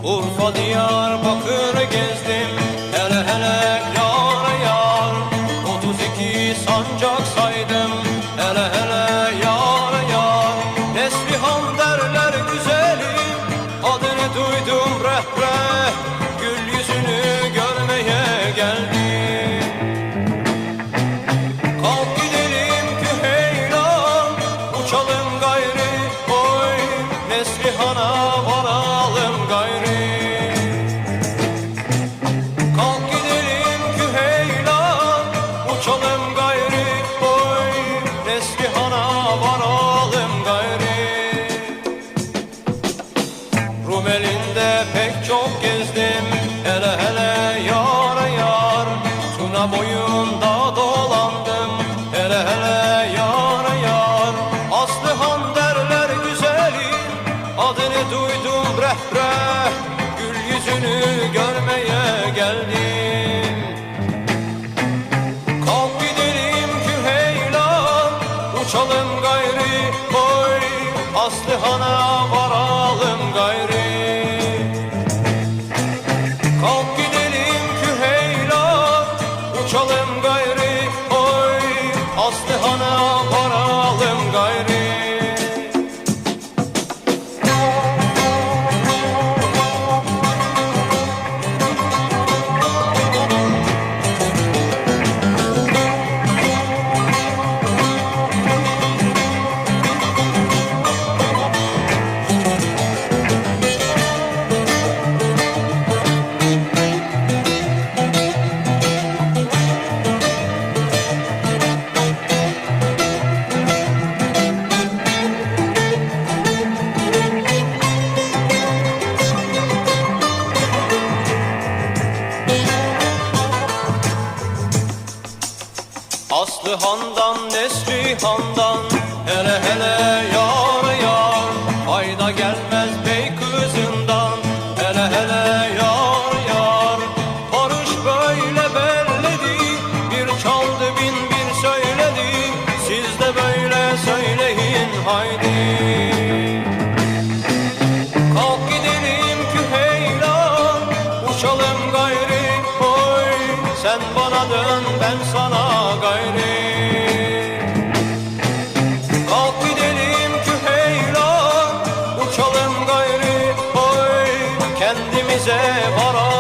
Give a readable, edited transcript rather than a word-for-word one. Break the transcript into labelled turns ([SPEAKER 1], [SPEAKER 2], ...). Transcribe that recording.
[SPEAKER 1] Urfa, Diyarbakır gezdim, hele hele yar yar. 32 sancak saydım, hele hele yar yar. Neslihan derler güzelim, adını duydum reh reh. Gül yüzünü görmeye geldim. Kalk gidelim Küheylan, uçalım gayri oy. Neslihan'a varalım gayri. Kalk gidelim Küheylan, uçalım gayri oy. Neslihan'a varalım gayri. Rumeli'nde pek çok gezdim, hele hele yar yar. Tuna boyunda dolandım, hele hele yar yar. Aslıhan derler güzelim, adını duydum reh reh. Gül yüzünü görmeye geldim. Kalk gidelim Küheylan, uçalım gayri oy. Aslıhan'a varalım gayri. Kalk gidelim Küheylan, uçalım gayri oy. Aslıhan'a varalım gayri. Aslıhan'dan, Neslihan'dan, hele hele yar yar. Fayda gelmez bey kızından, hele hele yar yar. Barış böyle belledi, bir çaldı bin bir söyledi. Siz de böyle söyleyin haydi. Kalk gidelim Küheylan, uçalım gayri oy. Sen bana dön, ben sana gayri. Kalk gidelim Küheylan, uçalım gayri oy. Kendimize varalım.